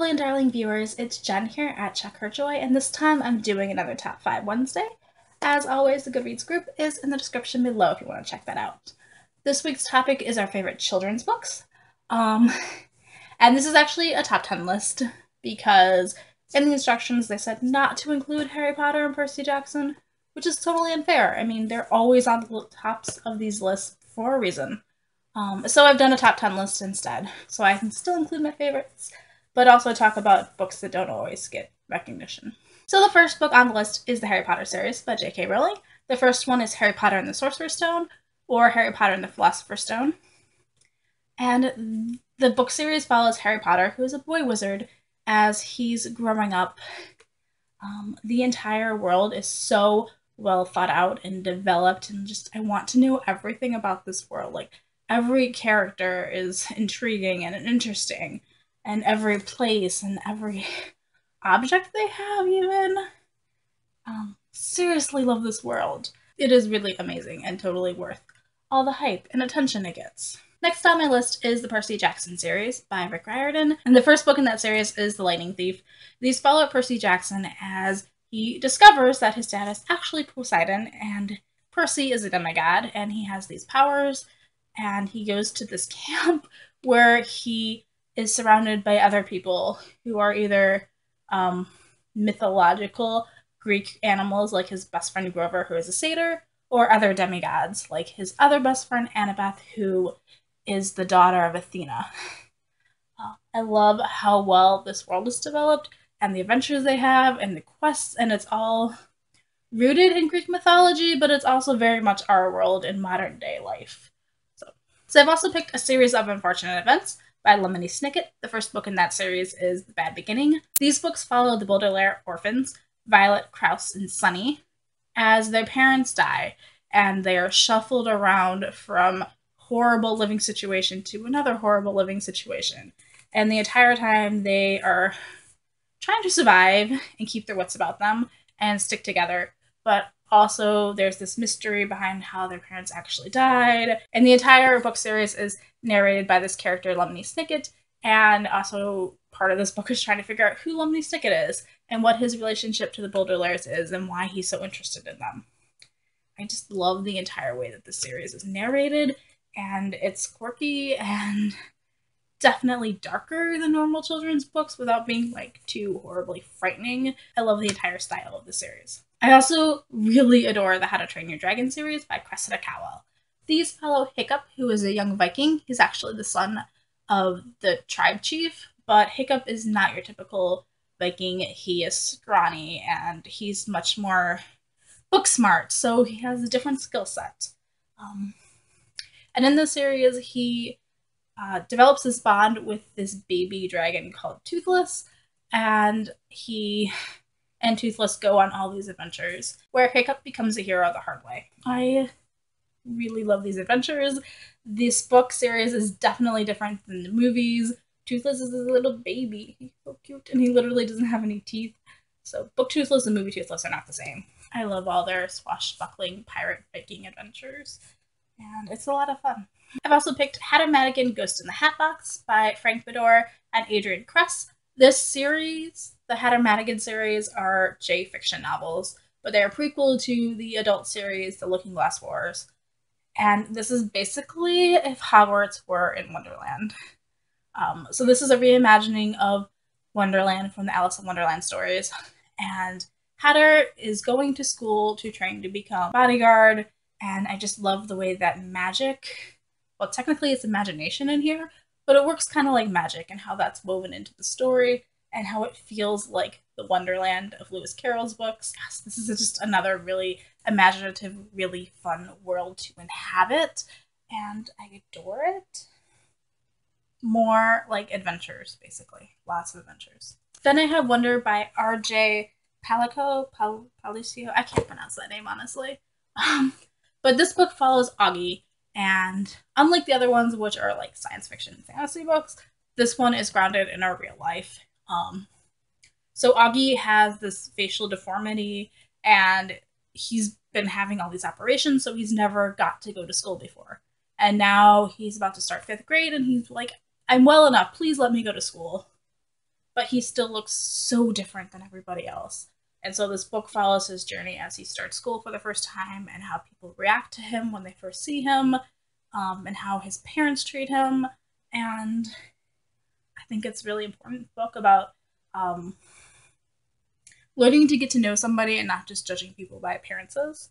lovely and darling viewers, it's Jen here at Check Her Joy, and this time I'm doing another Top 5 Wednesday. As always, the Goodreads group is in the description below if you want to check that out. This week's topic is our favorite children's books. And this is actually a top 10 list because in the instructions they said not to include Harry Potter and Percy Jackson, which is totally unfair. I mean, they're always on the tops of these lists for a reason. So I've done a top 10 list instead, so I can still include my favorites, but also talk about books that don't always get recognition. So the first book on the list is the Harry Potter series by J.K. Rowling. The first one is Harry Potter and the Sorcerer's Stone, or Harry Potter and the Philosopher's Stone. And the book series follows Harry Potter, who is a boy wizard, as he's growing up. The entire world is so well thought out and developed, and just I want to know everything about this world. Like, every character is intriguing and interesting, and every place and every object they have even. Seriously love this world. It is really amazing and totally worth all the hype and attention it gets. Next on my list is the Percy Jackson series by Riordan, and the first book in that series is The Lightning Thief. These follow Percy Jackson as he discovers that his dad is actually Poseidon, and Percy is a demigod, and he has these powers, and he goes to this camp where he is surrounded by other people who are either mythological Greek animals, like his best friend Grover, who is a satyr, or other demigods, like his other best friend Annabeth, who is the daughter of Athena. I love how well this world is developed, and the adventures they have, and the quests, and it's all rooted in Greek mythology, but it's also very much our world in modern day life. So I've also picked A Series of Unfortunate Events by Lemony Snicket. The first book in that series is The Bad Beginning. These books follow the Baudelaire orphans, Violet, Kraus, and Sunny, as their parents die, and they are shuffled around from horrible living situation to another horrible living situation. And the entire time they are trying to survive and keep their wits about them and stick together, but also there's this mystery behind how their parents actually died. And the entire book series is narrated by this character, Lemony Snicket, and also part of this book is trying to figure out who Lemony Snicket is and what his relationship to the Baudelaires is and why he's so interested in them. I just love the entire way that this series is narrated, and it's quirky and definitely darker than normal children's books without being like too horribly frightening. I love the entire style of the series. I also really adore the How to Train Your Dragon series by Cressida Cowell. These follow Hiccup, who is a young Viking. He's actually the son of the tribe chief, but Hiccup is not your typical Viking. He is scrawny and he's much more book smart, so he has a different skill set. And in this series, he develops this bond with this baby dragon called Toothless, and he and Toothless go on all these adventures where Hiccup becomes a hero the hard way. I really love these adventures. This book series is definitely different than the movies. Toothless is a little baby. He's so cute, and he literally doesn't have any teeth. So book Toothless and movie Toothless are not the same. I love all their swashbuckling pirate Viking adventures, and it's a lot of fun. I've also picked Madigan, Ghost in the Hat-Box by Frank Beddor and Adrienne Kress. This series, the Madigan series, are J-fiction novels, but they're a prequel to the adult series, The Looking Glass Wars. And this is basically if Hogwarts were in Wonderland. So this is a reimagining of Wonderland from the Alice in Wonderland stories. And Hatter is going to school to train to become a bodyguard, and I just love the way that magic, well, technically it's imagination in here, but it works kind of like magic and how that's woven into the story and how it feels like the Wonderland of Lewis Carroll's books. Yes, this is just another really imaginative, really fun world to inhabit, and I adore it. More like adventures, basically. Lots of adventures. Then I have Wonder by R.J. Palacio. I can't pronounce that name, honestly. But this book follows Augie, and unlike the other ones, which are like science fiction fantasy books, this one is grounded in our real life. So Augie has this facial deformity, and he's been having all these operations, so he's never got to go to school before. And now he's about to start 5th grade, and he's like, I'm well enough, please let me go to school. but he still looks so different than everybody else. And so this book follows his journey as he starts school for the first time and how people react to him when they first see him, and how his parents treat him. And I think it's a really important book about learning to get to know somebody and not just judging people by appearances,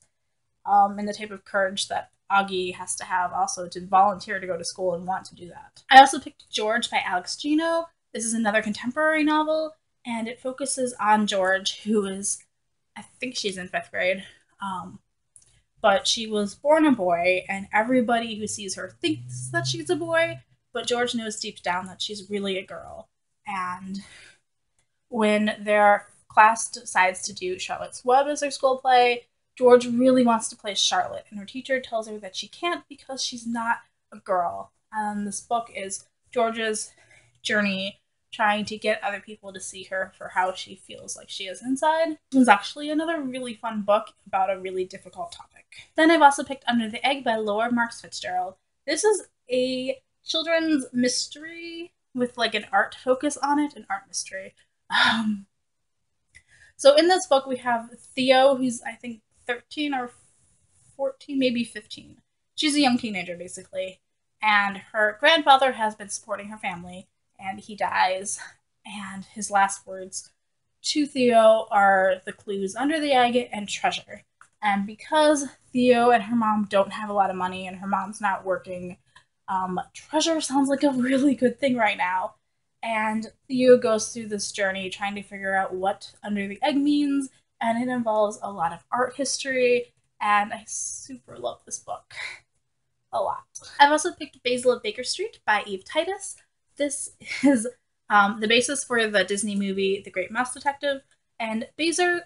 and the type of courage that Augie has to have also to volunteer to go to school and want to do that. I also picked George by Alex Gino. This is another contemporary novel, and it focuses on George, who is, I think she's in 5th grade, but she was born a boy, and everybody who sees her thinks that she's a boy, but George knows deep down that she's really a girl. And when their class decides to do Charlotte's Web as their school play, George really wants to play Charlotte, and her teacher tells her that she can't because she's not a girl. And this book is George's journey trying to get other people to see her for how she feels like she is inside. It was actually another really fun book about a really difficult topic. Then I've also picked Under the Egg by Lord Marx Fitzgerald. This is a children's mystery with like an art focus on it, an art mystery. So in this book we have Theo, who's I think 13 or 14, maybe 15. She's a young teenager basically, and her grandfather has been supporting her family, and he dies, and his last words to Theo are the clues under the egg and treasure. And because Theo and her mom don't have a lot of money and her mom's not working, treasure sounds like a really good thing right now. And Theo goes through this journey trying to figure out what under the egg means, and it involves a lot of art history, and I super love this book a lot. I've also picked Basil of Baker Street by Eve Titus. This is the basis for the Disney movie The Great Mouse Detective, and Basil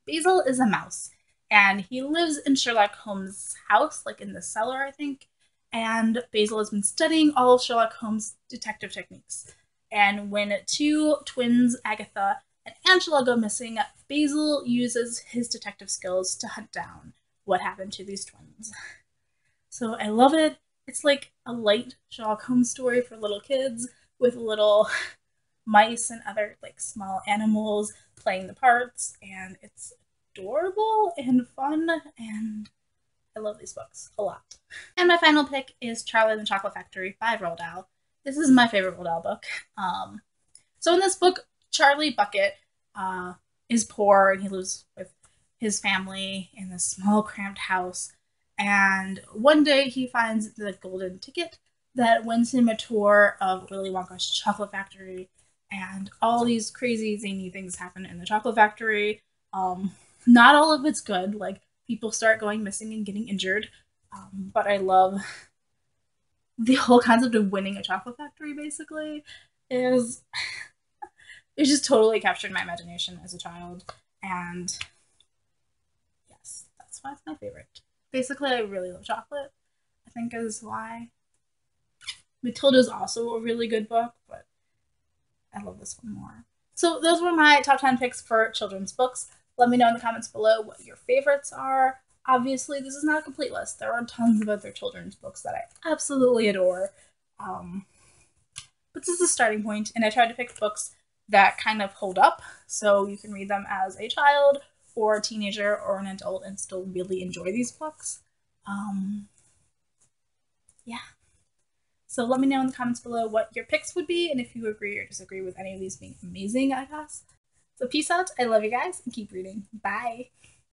is a mouse, and he lives in Sherlock Holmes' house, like in the cellar, I think, and Basil has been studying all of Sherlock Holmes' detective techniques. And when 2 twins, Agatha and Angela, go missing, Basil uses his detective skills to hunt down what happened to these twins. So I love it. It's like a light Sherlock Holmes story for little kids with little mice and other like small animals playing the parts, and it's adorable and fun, and I love these books a lot. And my final pick is Charlie and the Chocolate Factory by Roald Dahl. This is my favorite Roald Dahl book. So in this book, Charlie Bucket is poor, and he lives with his family in this small, cramped house. And one day he finds the golden ticket that wins him a tour of Willy Wonka's chocolate factory. And all these crazy, zany things happen in the chocolate factory. Not all of it's good. Like, people start going missing and getting injured. But I love the whole concept of winning a chocolate factory, basically. It just totally captured my imagination as a child. And yes, that's why it's my favorite. Basically, I really love chocolate, I think is why. Matilda is also a really good book, but I love this one more. So those were my top 10 picks for children's books. Let me know in the comments below what your favorites are. Obviously, this is not a complete list. There are tons of other children's books that I absolutely adore. But this is a starting point, and I tried to pick books that kind of hold up, so you can read them as a child or a teenager or an adult and still really enjoy these books. Yeah. So let me know in the comments below what your picks would be, and if you agree or disagree with any of these being amazing, I guess. So peace out, I love you guys, and keep reading. Bye!